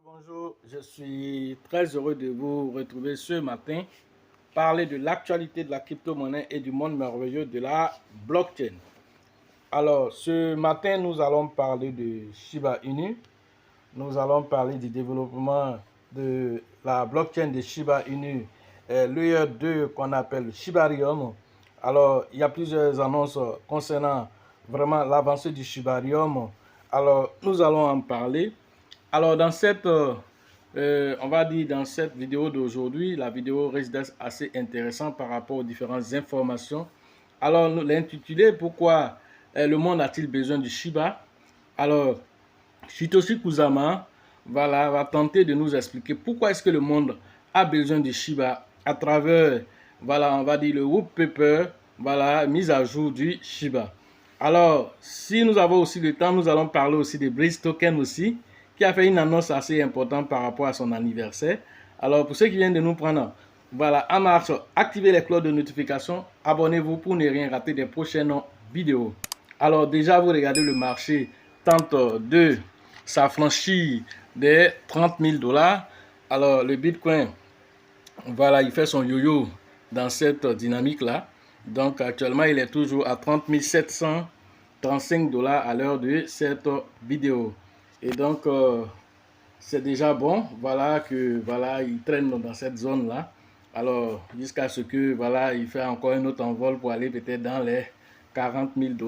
Bonjour, je suis très heureux de vous retrouver ce matin, parler de l'actualité de la crypto-monnaie et du monde merveilleux de la blockchain. Alors, ce matin, nous allons parler de Shiba Inu. Nous allons parler du développement de la blockchain de Shiba Inu, Layer 2 qu'on appelle Shibarium. Alors, il y a plusieurs annonces concernant vraiment l'avancée du Shibarium. Alors, nous allons en parler. Alors, on va dire dans cette vidéo d'aujourd'hui, la vidéo risque d'être assez intéressante par rapport aux différentes informations. Alors, nous l'intitulé, pourquoi le monde a-t-il besoin du Shiba? Alors, Satoshi Kusama, voilà, va tenter de nous expliquer pourquoi est-ce que le monde a besoin du Shiba à travers, voilà, on va dire le white paper, voilà, mise à jour du Shiba. Alors, si nous avons aussi le temps, nous allons parler aussi de Breeze Token aussi, qui a fait une annonce assez importante par rapport à son anniversaire. Alors, pour ceux qui viennent de nous prendre, voilà, en marche, activez les cloches de notification, abonnez-vous pour ne rien rater des prochaines vidéos. Alors, déjà, vous regardez le marché tente de s'affranchir des 30 000 $. Alors, le Bitcoin, voilà, il fait son yo-yo dans cette dynamique-là. Donc, actuellement, il est toujours à 30 735 $ à l'heure de cette vidéo. Et donc, c'est déjà bon, voilà, que voilà, il traîne dans cette zone-là. Alors, jusqu'à ce que, voilà, il fait encore un autre envol pour aller peut-être dans les 40 000 $.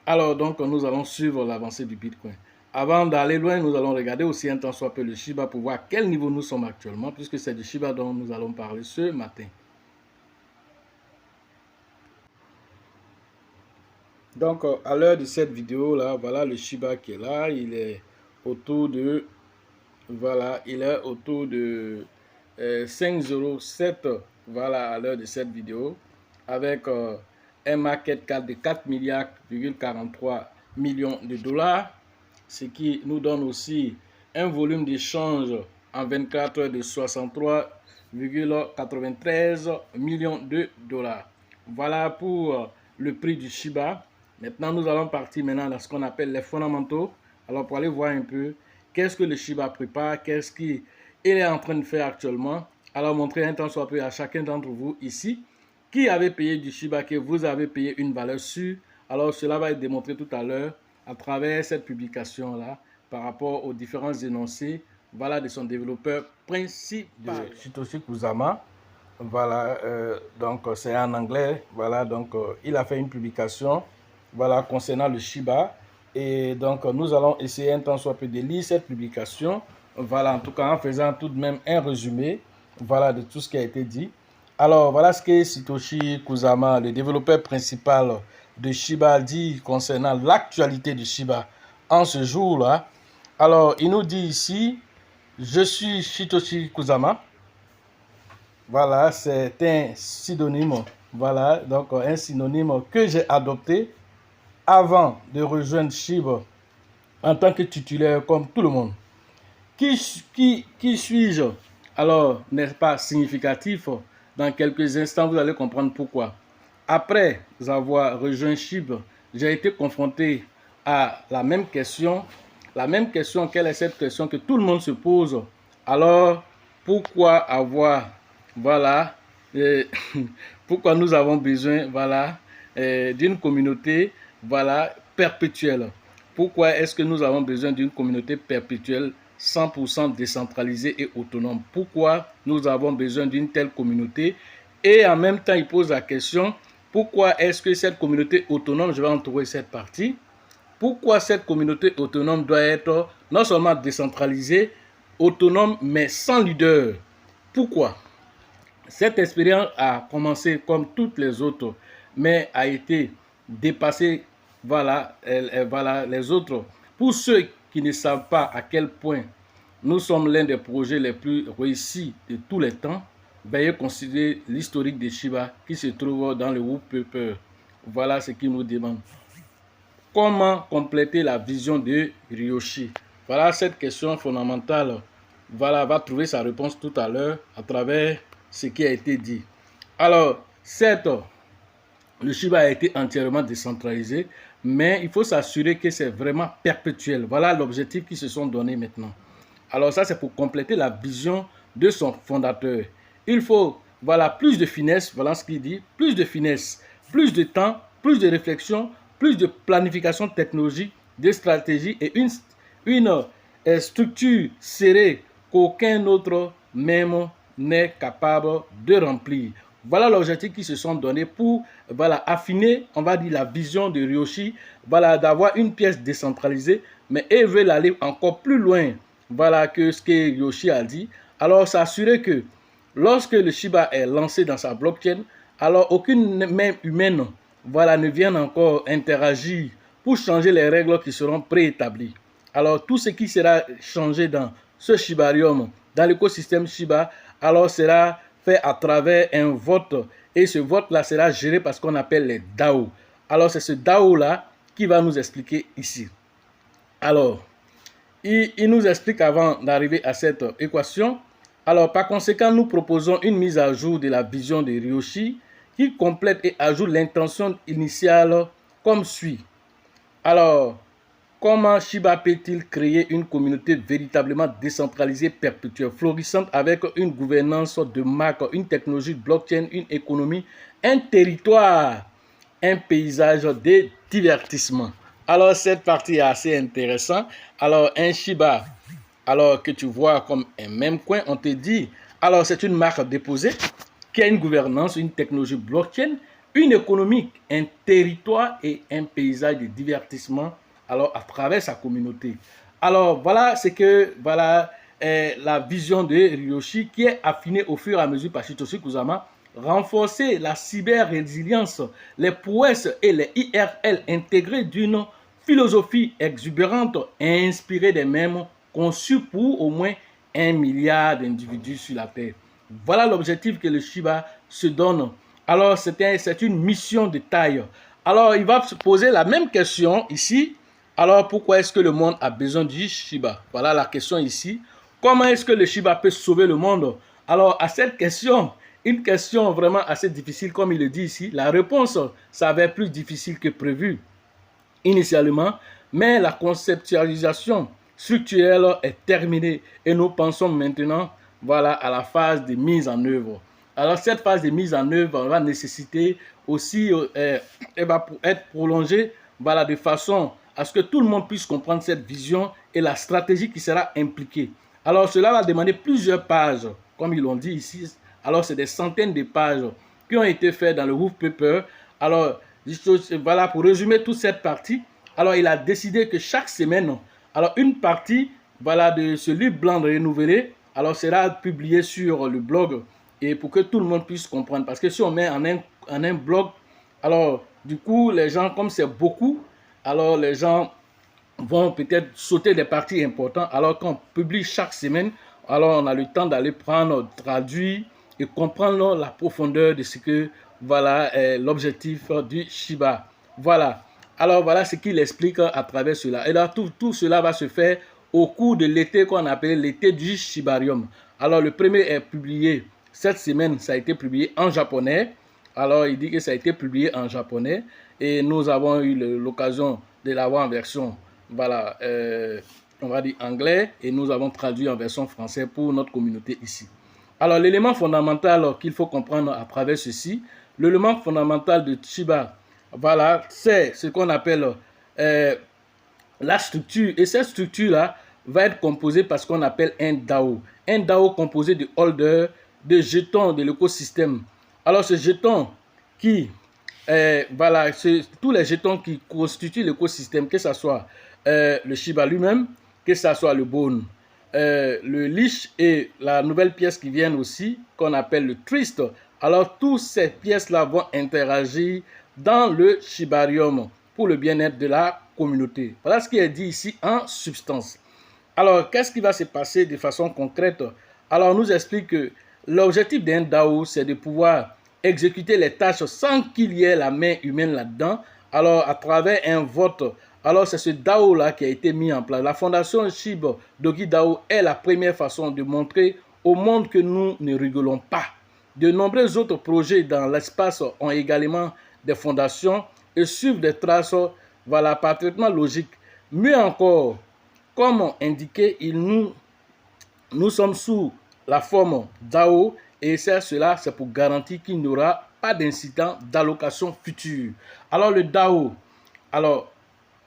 Alors, donc, nous allons suivre l'avancée du Bitcoin. Avant d'aller loin, nous allons regarder aussi un temps soit peu le Shiba pour voir à quel niveau nous sommes actuellement, puisque c'est du Shiba dont nous allons parler ce matin. Donc, à l'heure de cette vidéo-là, voilà le Shiba qui est là. Il est autour de, voilà, il est autour de 5,07, voilà, à l'heure de cette vidéo, avec un market cap de 4 milliards,43 millions de $, ce qui nous donne aussi un volume d'échange en 24 heures de 63,93 millions de $. Voilà pour le prix du Shiba. Maintenant, nous allons partir maintenant dans ce qu'on appelle les fondamentaux. Alors, pour aller voir un peu qu'est-ce que le Shiba prépare, qu'est-ce qu'il est en train de faire actuellement. Alors, montrer un temps soit peu à chacun d'entre vous ici qui avait payé du Shiba, que vous avez payé une valeur sûre. Alors, cela va être démontré tout à l'heure à travers cette publication-là par rapport aux différents énoncés, voilà, de son développeur principal, Satoshi Kusama. Voilà, donc c'est en anglais. Voilà, donc il a fait une publication, voilà, concernant le Shiba. Et donc nous allons essayer un temps soit peu de lire cette publication. Voilà, en tout cas en faisant tout de même un résumé, voilà, de tout ce qui a été dit. Alors voilà ce que Satoshi Kusama, le développeur principal de Shiba, dit concernant l'actualité de Shiba en ce jour-là. Alors il nous dit ici, je suis Satoshi Kusama. Voilà, c'est un synonyme, voilà, donc un synonyme que j'ai adopté avant de rejoindre Shiba en tant que titulaire comme tout le monde. Qui suis-je? Alors, n'est-ce pas significatif? Dans quelques instants, vous allez comprendre pourquoi. Après avoir rejoint Shiba, j'ai été confronté à la même question. La même question, quelle est cette question que tout le monde se pose? Alors, pourquoi avoir, voilà, pourquoi nous avons besoin, voilà, d'une communauté, voilà, perpétuelle? Pourquoi est-ce que nous avons besoin d'une communauté perpétuelle 100% décentralisée et autonome? Pourquoi nous avons besoin d'une telle communauté? Et en même temps, il pose la question, pourquoi est-ce que cette communauté autonome, je vais entourer cette partie, pourquoi cette communauté autonome doit être non seulement décentralisée, autonome, mais sans leader? Pourquoi? Cette expérience a commencé comme toutes les autres, mais a été dépassée, voilà, voilà, les autres. Pour ceux qui ne savent pas à quel point nous sommes l'un des projets les plus réussis de tous les temps, veuillez considérer l'historique de Shiba qui se trouve dans le white paper. Voilà ce qu'il nous demande. Comment compléter la vision de Ryoshi? Voilà cette question fondamentale. Voilà, va trouver sa réponse tout à l'heure à travers ce qui a été dit. Alors, certes, le Shiba a été entièrement décentralisé, mais il faut s'assurer que c'est vraiment perpétuel. Voilà l'objectif qu'ils se sont donné maintenant. Alors ça, c'est pour compléter la vision de son fondateur. Il faut, voilà, plus de finesse, voilà ce qu'il dit, plus de finesse, plus de temps, plus de réflexion, plus de planification technologique, de stratégie et une structure serrée qu'aucun autre même n'est capable de remplir. Voilà l'objectif qu'ils se sont donnés pour, voilà, affiner, on va dire, la vision de Ryoshi, voilà, d'avoir une pièce décentralisée, mais ils veulent aller encore plus loin, voilà, que ce que Ryoshi a dit. Alors, s'assurer que lorsque le Shiba est lancé dans sa blockchain, alors aucune main humaine, voilà, ne vient encore interagir pour changer les règles qui seront préétablies. Alors, tout ce qui sera changé dans ce Shibarium, dans l'écosystème Shiba, alors sera fait à travers un vote. Et ce vote-là sera géré par ce qu'on appelle les DAO. Alors, c'est ce DAO-là qui va nous expliquer ici. Alors, il nous explique avant d'arriver à cette équation. Alors, par conséquent, nous proposons une mise à jour de la vision de Ryoshi qui complète et ajoute l'intention initiale comme suit. Alors, comment Shiba peut-il créer une communauté véritablement décentralisée, perpétuelle, florissante avec une gouvernance de marque, une technologie de blockchain, une économie, un territoire, un paysage de divertissement? Alors, cette partie est assez intéressante. Alors, un Shiba, alors que tu vois comme un même coin, on te dit, alors c'est une marque déposée qui a une gouvernance, une technologie blockchain, une économie, un territoire et un paysage de divertissement, alors à travers sa communauté. Alors voilà ce que voilà la vision de Ryoshi qui est affinée au fur et à mesure par Satoshi Kusama, renforcer la cyber-résilience, les prouesses et les IRL intégrées d'une philosophie exubérante inspirée des mêmes conçus pour au moins 1 milliard d'individus sur la Terre. Voilà l'objectif que le Shiba se donne. Alors, c'est une mission de taille. Alors, il va se poser la même question ici. Alors, pourquoi est-ce que le monde a besoin du Shiba? Voilà la question ici. Comment est-ce que le Shiba peut sauver le monde? Alors, à cette question, une question vraiment assez difficile, comme il le dit ici, la réponse s'avère plus difficile que prévu initialement, mais la conceptualisation structurelle est terminée et nous pensons maintenant, voilà, à la phase de mise en œuvre. Alors cette phase de mise en œuvre va nécessiter aussi, elle va être prolongée, voilà, de façon à ce que tout le monde puisse comprendre cette vision et la stratégie qui sera impliquée. Alors cela va demander plusieurs pages, comme ils l'ont dit ici. Alors c'est des centaines de pages qui ont été faites dans le Wolf Paper. Alors voilà, pour résumer toute cette partie, alors il a décidé que chaque semaine, alors une partie, voilà, de ce livre blanc renouvelé, alors sera publié sur le blog et pour que tout le monde puisse comprendre. Parce que si on met en un blog, alors du coup, les gens, comme c'est beaucoup, alors les gens vont peut-être sauter des parties importantes. Alors qu'on publie chaque semaine, alors on a le temps d'aller prendre, traduire et comprendre la profondeur de ce que, voilà, l'objectif du Shiba. Voilà. Alors voilà ce qu'il explique à travers cela. Et là, tout cela va se faire au cours de l'été qu'on appelle l'été du Shibarium. Alors le premier est publié cette semaine, ça a été publié en japonais. Alors il dit que ça a été publié en japonais et nous avons eu l'occasion de l'avoir en version, voilà, on va dire anglais, et nous avons traduit en version française pour notre communauté ici. Alors l'élément fondamental qu'il faut comprendre à travers ceci, l'élément fondamental de Shiba, voilà, c'est ce qu'on appelle la structure. Et cette structure-là va être composée par ce qu'on appelle un DAO. Un DAO composé de holders, de jetons de l'écosystème. Alors ce jeton qui, voilà, tous les jetons qui constituent l'écosystème, que ce soit le Shiba lui-même, que ce soit le Bone, le Leash et la nouvelle pièce qui vient aussi, qu'on appelle le Twist. Alors, toutes ces pièces-là vont interagir dans le Shibarium pour le bien-être de la communauté. Voilà ce qui est dit ici en substance. Alors, qu'est-ce qui va se passer de façon concrète? Alors, on nous explique que l'objectif d'un DAO, c'est de pouvoir exécuter les tâches sans qu'il y ait la main humaine là-dedans. Alors, à travers un vote. Alors, c'est ce DAO-là qui a été mis en place. La fondation Shiba Dogi DAO est la première façon de montrer au monde que nous ne rigolons pas. De nombreux autres projets dans l'espace ont également des fondations et suivent des traces, voilà, par traitement logique. Mieux encore, comme indiqué, il nous nous sommes sous la forme DAO et cela, c'est pour garantir qu'il n'y aura pas d'incident d'allocation future. Alors le DAO, alors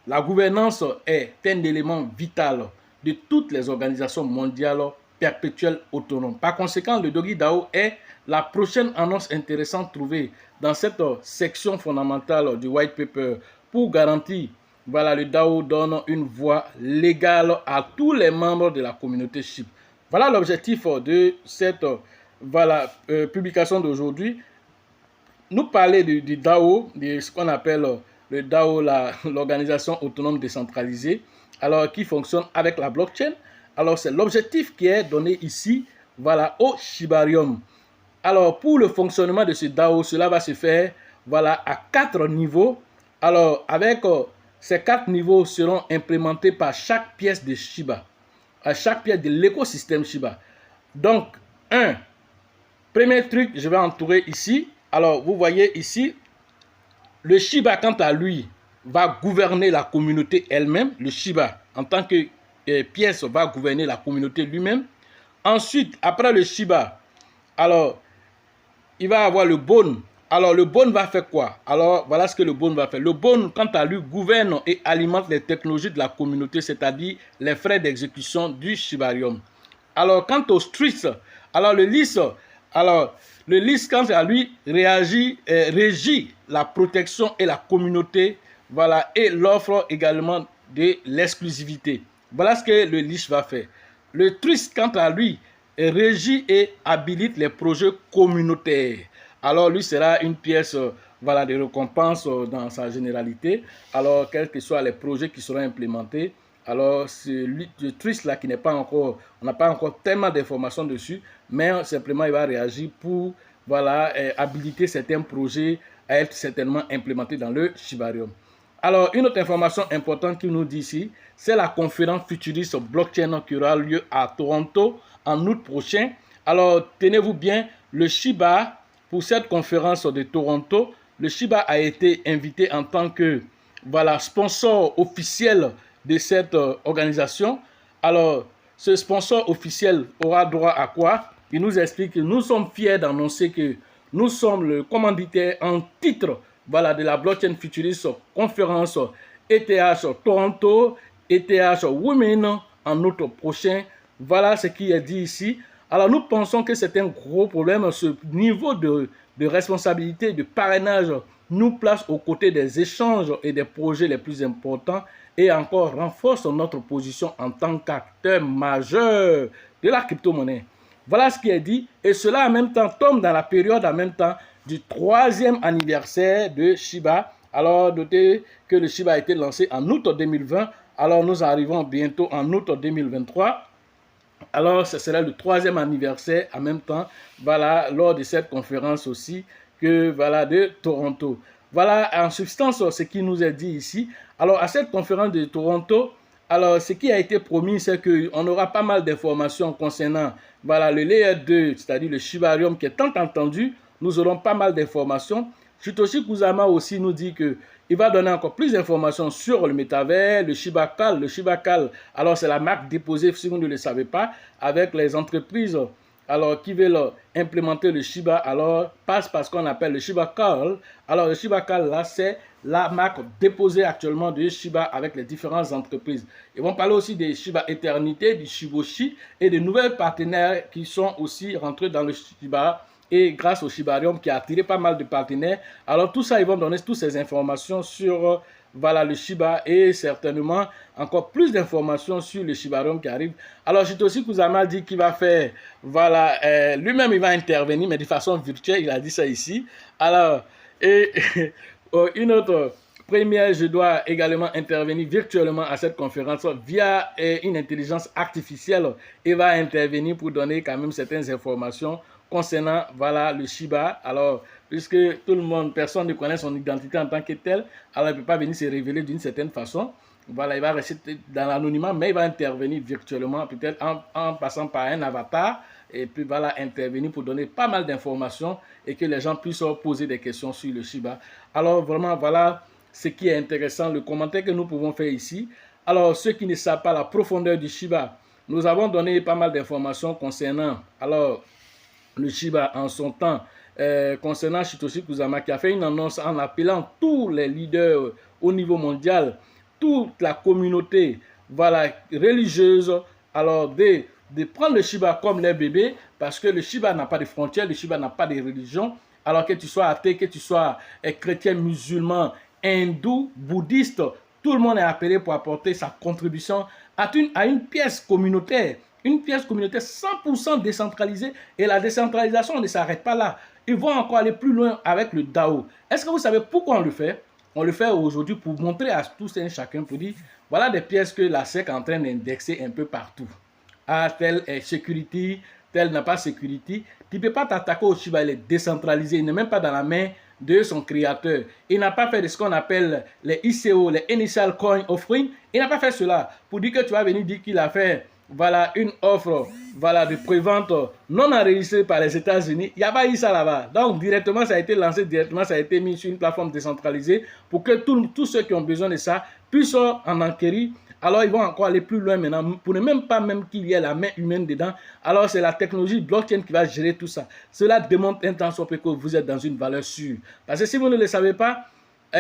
la gouvernance est un élément vital de toutes les organisations mondiales perpétuelles autonomes. Par conséquent, le Doggy DAO est la prochaine annonce intéressante trouvée dans cette section fondamentale du white paper pour garantir, voilà, le DAO donne une voix légale à tous les membres de la communauté SHIB. Voilà l'objectif de cette publication d'aujourd'hui. Nous parler du DAO, de ce qu'on appelle le DAO, l'organisation autonome décentralisée, alors qui fonctionne avec la blockchain. Alors c'est l'objectif qui est donné ici, voilà, au Shibarium. Alors pour le fonctionnement de ce DAO, cela va se faire, voilà, à 4 niveaux. Alors avec ces 4 niveaux seront implémentés par chaque pièce de Shiba, à chaque pièce de l'écosystème Shiba. Donc, premier truc, je vais entourer ici. Alors, vous voyez ici, le Shiba, quant à lui, va gouverner la communauté elle-même. Le Shiba, en tant que pièce, va gouverner la communauté lui-même. Ensuite, après le Shiba, alors, il va avoir le Bone. Alors, le Bone va faire quoi? Alors, voilà ce que le Bone va faire. Le Bone, quant à lui, gouverne et alimente les technologies de la communauté, c'est-à-dire les frais d'exécution du Shibarium. Alors, quant au Streets, alors le LIS, quant à lui, régit la protection et la communauté, voilà, et l'offre également de l'exclusivité. Voilà ce que le LIS va faire. Le TRIS, quant à lui, régit et habilite les projets communautaires. Alors, lui sera une pièce voilà, de récompense dans sa généralité. Alors, quels que soient les projets qui seront implémentés, alors, c'est le triste là qui n'est pas encore, on n'a pas encore tellement d'informations dessus, mais simplement il va réagir pour, voilà, habiliter certains projets à être certainement implémentés dans le Shibarium. Alors, une autre information importante qu'il nous dit ici, c'est la conférence futuriste blockchain qui aura lieu à Toronto en août prochain. Alors, tenez-vous bien, le Shiba, pour cette conférence de Toronto, le Shiba a été invité en tant que, voilà, sponsor officiel de cette organisation. Alors, ce sponsor officiel aura droit à quoi? Il nous explique que nous sommes fiers d'annoncer que nous sommes le commanditaire en titre, voilà, de la Blockchain Futurist conférence ETH Toronto, ETH Women en août prochain. Voilà ce qui est dit ici. Alors, nous pensons que c'est un gros problème. Ce niveau de responsabilité, de parrainage nous place aux côtés des échanges et des projets les plus importants et encore renforce notre position en tant qu'acteur majeur de la crypto-monnaie. Voilà ce qui est dit. Et cela en même temps tombe dans la période en même temps du 3e anniversaire de Shiba. Alors, notez que le Shiba a été lancé en août 2020. Alors, nous arrivons bientôt en août 2023. Alors, ce sera le 3e anniversaire en même temps, voilà, lors de cette conférence aussi, que, voilà, de Toronto. Voilà, en substance, ce qui nous est dit ici. Alors, à cette conférence de Toronto, alors, ce qui a été promis, c'est qu'on aura pas mal d'informations concernant, voilà, le Layer 2, c'est-à-dire le Shibarium qui est tant entendu. Nous aurons pas mal d'informations. Satoshi Kusama aussi nous dit que il va donner encore plus d'informations sur le métavers, le Shibacal. Le Shibacal, alors c'est la marque déposée, si vous ne le savez pas, avec les entreprises alors qui veulent implémenter le Shiba, alors passe par ce qu'on appelle le Shibacal. Alors le Shibacal, là, c'est la marque déposée actuellement de Shiba avec les différentes entreprises. Ils vont parler aussi des Shiba Éternité, du Shiboshi et de nouvelles partenaires qui sont aussi rentrés dans le Shiba. Et grâce au Shibarium qui a attiré pas mal de partenaires. Alors tout ça, ils vont donner toutes ces informations sur voilà, le Shiba et certainement encore plus d'informations sur le Shibarium qui arrive. Alors Satoshi Kusama dit qu'il va faire, voilà, lui-même il va intervenir mais de façon virtuelle, il a dit ça ici. Alors, et une autre première, je dois également intervenir virtuellement à cette conférence via une intelligence artificielle et va intervenir pour donner quand même certaines informations concernant, voilà, le Shiba. Alors, puisque tout le monde, personne ne connaît son identité en tant que tel, alors il ne peut pas venir se révéler d'une certaine façon. Voilà, il va rester dans l'anonymat, mais il va intervenir virtuellement, peut-être en passant par un avatar, et puis voilà, intervenir pour donner pas mal d'informations et que les gens puissent poser des questions sur le Shiba. Alors, vraiment, voilà ce qui est intéressant, le commentaire que nous pouvons faire ici. Alors, ceux qui ne savent pas la profondeur du Shiba, nous avons donné pas mal d'informations concernant alors le Shiba en son temps, concernant Satoshi Kusama, qui a fait une annonce en appelant tous les leaders au niveau mondial, toute la communauté voilà, religieuse, alors de prendre le Shiba comme leur bébé, parce que le Shiba n'a pas de frontières, le Shiba n'a pas de religion. Alors que tu sois athée, que tu sois chrétien, musulman, hindou, bouddhiste, tout le monde est appelé pour apporter sa contribution à une pièce communautaire. Une pièce communautaire 100% décentralisée. Et la décentralisation ne s'arrête pas là. Ils vont encore aller plus loin avec le DAO. Est-ce que vous savez pourquoi on le fait? On le fait aujourd'hui pour montrer à tous et chacun, pour dire, voilà des pièces que la SEC est en train d'indexer un peu partout. Ah, telle est security, telle n'a pas security. Tu ne peux pas t'attaquer au Shiba, il est décentralisé, il n'est même pas dans la main de son créateur. Il n'a pas fait de ce qu'on appelle les ICO, les Initial Coin Offering. Il n'a pas fait cela pour dire que tu vas venir dire qu'il a fait voilà, une offre voilà, de prévente non enregistrée par les États-Unis. Il n'y a pas eu ça là-bas. Donc, directement, ça a été lancé, directement, ça a été mis sur une plateforme décentralisée pour que tous ceux qui ont besoin de ça puissent en enquérir. Alors, ils vont encore aller plus loin maintenant, pour ne même pas qu'il y ait la main humaine dedans. Alors, c'est la technologie blockchain qui va gérer tout ça. Cela démontre un temps soit peu que vous êtes dans une valeur sûre. Parce que si vous ne le savez pas,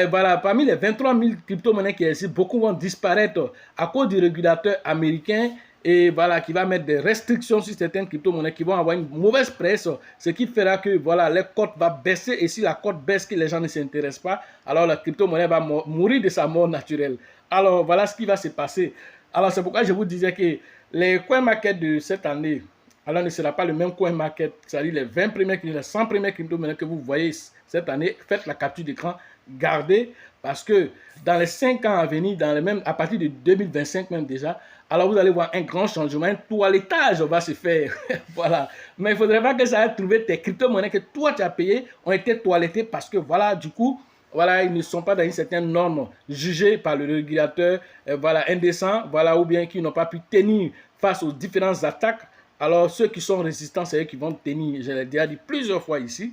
voilà, parmi les 23 000 crypto-monnaies qui existent, beaucoup vont disparaître à cause du régulateur américain et voilà, qui va mettre des restrictions sur certaines crypto-monnaies qui vont avoir une mauvaise presse, ce qui fera que voilà, les cotes vont baisser et si la cote baisse, que les gens ne s'intéressent pas, alors la crypto-monnaie va mourir de sa mort naturelle. Alors, voilà ce qui va se passer. Alors, c'est pourquoi je vous disais que les coin market de cette année, alors ne sera pas le même coin market, c'est-à-dire les 20 premières, les 100 premières crypto-monnaies que vous voyez cette année, faites la capture d'écran, gardez, parce que dans les 5 ans à venir, à partir de 2025 même déjà, alors vous allez voir un grand changement, un toilettage va se faire. Voilà. Mais il ne faudrait pas que ça ait trouvé tes crypto-monnaies que toi tu as payées ont été toilettées parce que voilà, du coup, voilà, ils ne sont pas dans une certaine norme jugée par le régulateur, voilà, indécent, voilà, ou bien qui n'ont pas pu tenir face aux différentes attaques. Alors, ceux qui sont résistants, c'est eux qui vont tenir, je l'ai déjà dit plusieurs fois ici.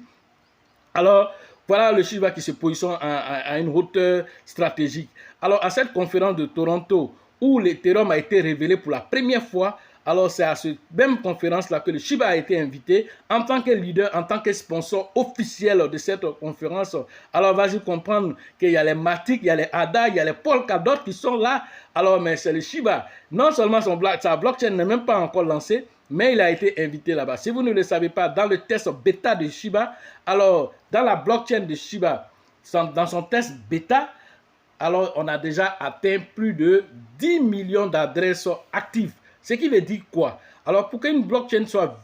Alors, voilà le Shiba qui se positionne à une hauteur stratégique. Alors, à cette conférence de Toronto, où l'Ethereum a été révélé pour la première fois, alors c'est à cette même conférence-là que le Shiba a été invité en tant que leader, en tant que sponsor officiel de cette conférence. Alors vas-y comprendre qu'il y a les Matic, il y a les ADA, il y a les Polkadot qui sont là. Alors mais c'est le Shiba. Non seulement sa blockchain n'est même pas encore lancée, mais il a été invité là-bas. Si vous ne le savez pas, dans le test bêta de Shiba, alors dans la blockchain de Shiba, dans son test bêta, alors on a déjà atteint plus de 10 millions d'adresses actives. Ce qui veut dire quoi? Alors, pour qu'une blockchain soit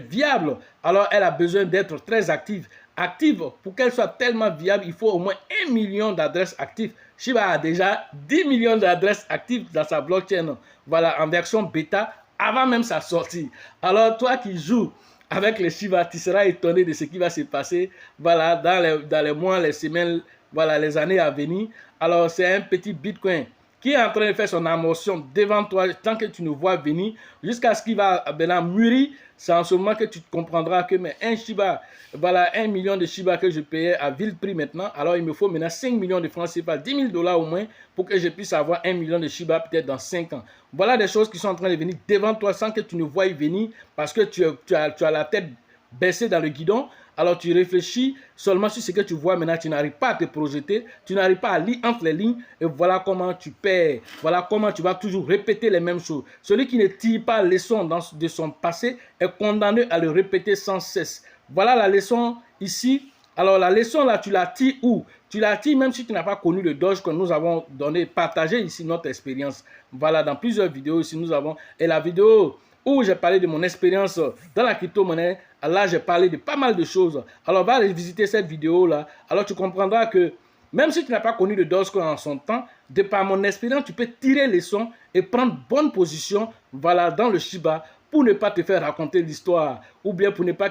viable, alors elle a besoin d'être très active. Active, pour qu'elle soit tellement viable, il faut au moins 1 million d'adresses actives. Shiba a déjà 10 millions d'adresses actives dans sa blockchain. Voilà, en version bêta, avant même sa sortie. Alors, toi qui joues avec les Shiba, tu seras étonné de ce qui va se passer. Voilà, dans les mois, les semaines, voilà, les années à venir. Alors, c'est un petit Bitcoin qui est en train de faire son amortion devant toi, tant que tu nous vois venir, jusqu'à ce qu'il va maintenant mûrir. C'est en ce moment que tu comprendras que mais un Shiba, voilà 1 million de Shiba que je payais à vil prix maintenant, alors il me faut maintenant 5 millions de francs CFA, 10 000 $ au moins, pour que je puisse avoir 1 million de Shiba peut-être dans 5 ans. Voilà des choses qui sont en train de venir devant toi sans que tu ne voies venir, parce que tu as la tête baissée dans le guidon. Alors tu réfléchis seulement sur ce que tu vois maintenant, tu n'arrives pas à te projeter, tu n'arrives pas à lire entre les lignes et voilà comment tu perds, voilà comment tu vas toujours répéter les mêmes choses. Celui qui ne tire pas leçon de son passé est condamné à le répéter sans cesse. Voilà la leçon ici. Alors la leçon là, tu la tires où? Tu la tires même si tu n'as pas connu le Doge que nous avons donné, partagé ici notre expérience. Voilà, dans plusieurs vidéos ici nous avons, et la vidéo où j'ai parlé de mon expérience dans la crypto-monnaie, là j'ai parlé de pas mal de choses. Alors va revisiter cette vidéo là, alors tu comprendras que même si tu n'as pas connu le Dogecoin en son temps, de par mon expérience, tu peux tirer les sons et prendre bonne position, voilà, dans le Shiba, pour ne pas te faire raconter l'histoire, ou bien pour ne pas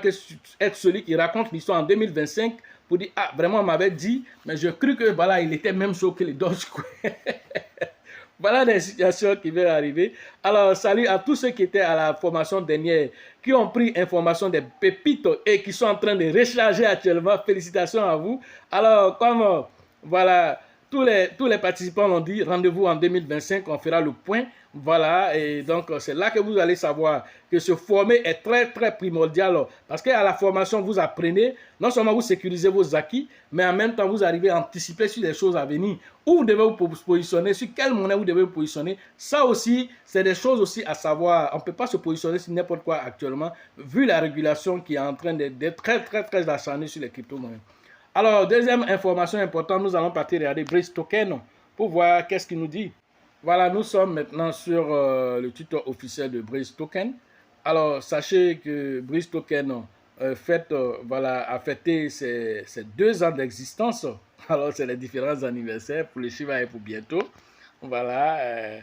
être celui qui raconte l'histoire en 2025, pour dire, ah, vraiment, on m'avait dit, mais je cru que, voilà, il était même chaud que les Dogecoin. Voilà des situations qui vont arriver. Alors, salut à tous ceux qui étaient à la formation dernière, qui ont pris information des pépites et qui sont en train de recharger actuellement. Félicitations à vous. Alors, comme, voilà, tous les participants l'ont dit, rendez-vous en 2025, on fera le point. Voilà, et donc c'est là que vous allez savoir que se former est très très primordial parce qu'à la formation, vous apprenez, non seulement vous sécurisez vos acquis, mais en même temps, vous arrivez à anticiper sur les choses à venir. Où vous devez vous positionner, sur quelle monnaie vous devez vous positionner. Ça aussi, c'est des choses aussi à savoir. On ne peut pas se positionner sur n'importe quoi actuellement, vu la régulation qui est en train d'être très très très acharnée sur les crypto-monnaies. Alors, deuxième information importante, nous allons partir regarder Breeze Token pour voir qu'est-ce qu'il nous dit. Voilà, nous sommes maintenant sur le tuto officiel de Breeze Token. Alors, sachez que Breeze Token a fêté ses 2 ans d'existence. Alors, c'est les différents anniversaires pour les Shiba et pour bientôt. Voilà,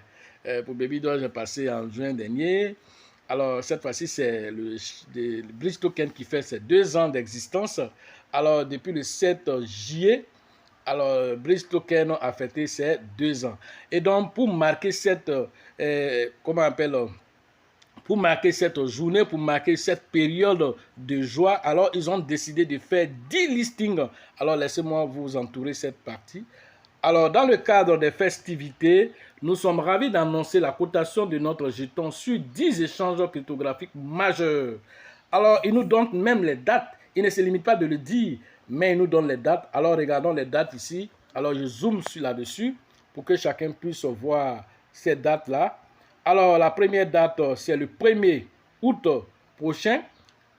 pour Babydoll, j'ai passé en juin dernier. Alors, cette fois-ci, c'est le Breeze Token qui fait ses 2 ans d'existence. Alors, depuis le 7 juillet, alors, Breeze Token a fêté ses 2 ans. Et donc, pour marquer cette, pour marquer cette journée, pour marquer cette période de joie, alors ils ont décidé de faire 10 listings. Alors, laissez-moi vous entourer cette partie. Alors, dans le cadre des festivités, nous sommes ravis d'annoncer la cotation de notre jeton sur 10 échanges cryptographiques majeurs. Alors, ils nous donnent même les dates. Il ne se limite pas de le dire, mais il nous donne les dates. Alors, regardons les dates ici. Alors, je zoome là-dessus pour que chacun puisse voir ces dates-là. Alors, la première date, c'est le 1er août prochain.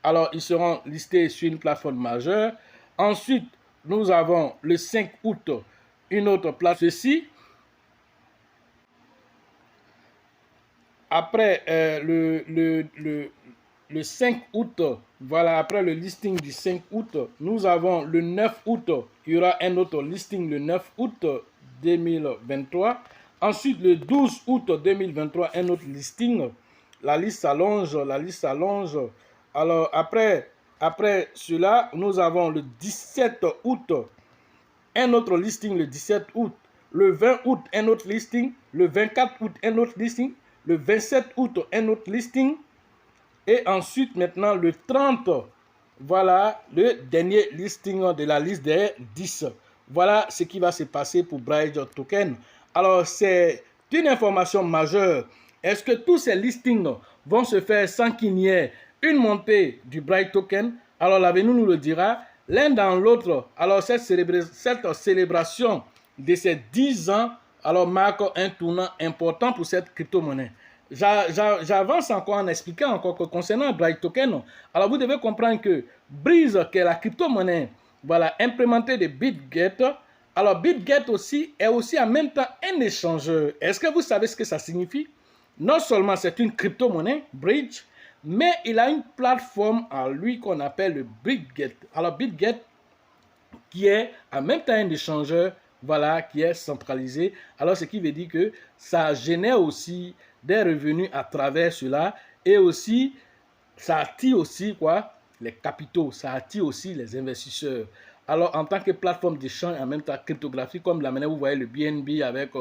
Alors, ils seront listés sur une plateforme majeure. Ensuite, nous avons le 5 août, une autre place. Ceci. Après le 5 août, voilà, après le listing du 5 août, nous avons le 9 août, il y aura un autre listing le 9 août 2023. Ensuite, le 12 août 2023, un autre listing. La liste s'allonge, la liste s'allonge. Alors, après cela, nous avons le 17 août, un autre listing le 17 août. Le 20 août, un autre listing. Le 24 août, un autre listing. Le 27 août, un autre listing. Et ensuite, maintenant, le 30, voilà le dernier listing de la liste des 10. Voilà ce qui va se passer pour Breeze Token. Alors, c'est une information majeure. Est-ce que tous ces listings vont se faire sans qu'il n'y ait une montée du Breeze Token? Alors, l'avenir nous le dira. L'un dans l'autre, alors cette célébration de ces 10 ans, alors marque un tournant important pour cette crypto-monnaie. J'avance encore en expliquant encore que concernant Breeze Token, alors vous devez comprendre que Breeze, qui est la crypto-monnaie, voilà, implémentée de BitGet, alors BitGet aussi est aussi en même temps un échangeur. Est-ce que vous savez ce que ça signifie? Non seulement c'est une crypto-monnaie, Bridge, mais il a une plateforme à lui qu'on appelle le BitGet. Alors BitGet, qui est en même temps un échangeur, voilà, qui est centralisé. Alors ce qui veut dire que ça génère aussi des revenus à travers cela et aussi ça attire aussi quoi, les capitaux, ça attire aussi les investisseurs. Alors en tant que plateforme d'échange en même temps cryptographique, comme la manière vous voyez le BNB avec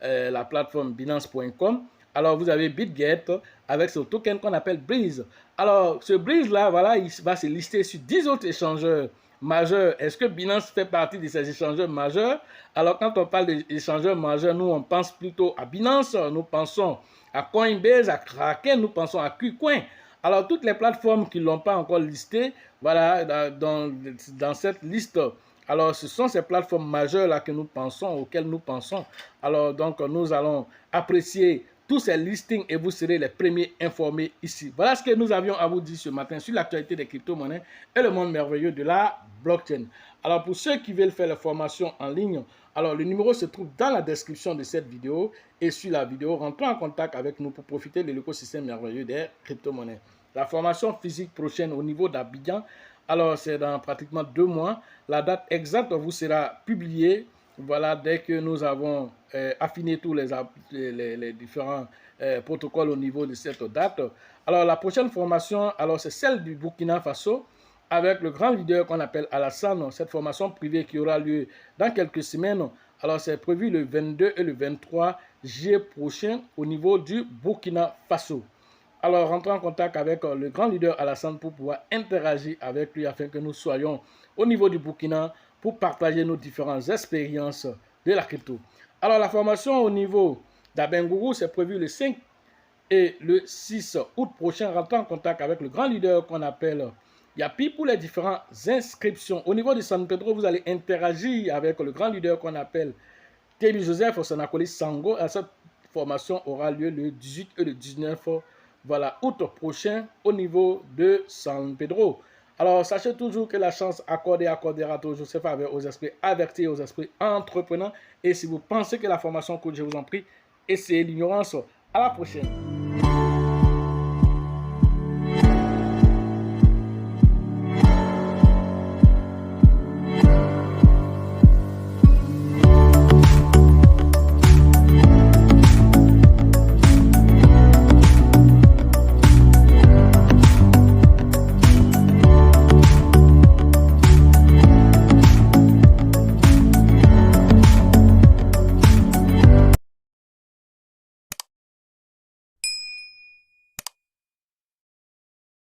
la plateforme Binance.com, alors vous avez BitGet avec ce token qu'on appelle Breeze. Alors ce Breeze là, voilà, il va se lister sur 10 autres échangeurs majeurs. Est-ce que Binance fait partie de ces échangeurs majeurs? Alors quand on parle d'échangeurs majeurs, nous on pense plutôt à Binance, nous pensons à Coinbase, à Kraken, nous pensons à KuCoin. Alors toutes les plateformes qui ne l'ont pas encore listé, voilà, dans cette liste, alors ce sont ces plateformes majeures là que nous pensons, auxquelles nous pensons. Alors donc nous allons apprécier tous ces listings et vous serez les premiers informés ici. Voilà ce que nous avions à vous dire ce matin sur l'actualité des crypto-monnaies et le monde merveilleux de la blockchain. Alors pour ceux qui veulent faire la formation en ligne, alors le numéro se trouve dans la description de cette vidéo et sur la vidéo, rentrez en contact avec nous pour profiter de l'écosystème merveilleux des crypto-monnaies. La formation physique prochaine au niveau d'Abidjan, alors c'est dans pratiquement 2 mois. La date exacte vous sera publiée. Voilà, dès que nous avons affiné tous les différents protocoles au niveau de cette date. Alors, la prochaine formation, alors c'est celle du Burkina Faso avec le grand leader qu'on appelle Alassane. Cette formation privée qui aura lieu dans quelques semaines. Alors, c'est prévu le 22 et le 23 juillet prochain au niveau du Burkina Faso. Alors, rentrez en contact avec le grand leader Alassane pour pouvoir interagir avec lui afin que nous soyons au niveau du Burkina pour partager nos différentes expériences de la crypto. Alors, la formation au niveau d'Abengourou, c'est prévu le 5 et le 6 août prochain. Rentrez en contact avec le grand leader qu'on appelle Yapi pour les différentes inscriptions. Au niveau de San Pedro, vous allez interagir avec le grand leader qu'on appelle Tébi Joseph, son acolyte Sango. Cette formation aura lieu le 18 et le 19 août prochain au niveau de San Pedro. Alors, sachez toujours que la chance accordera toujours ses faveurs aux esprits avertis et aux esprits entreprenants. Et si vous pensez que la formation coûte, je vous en prie, essayez l'ignorance. À la prochaine.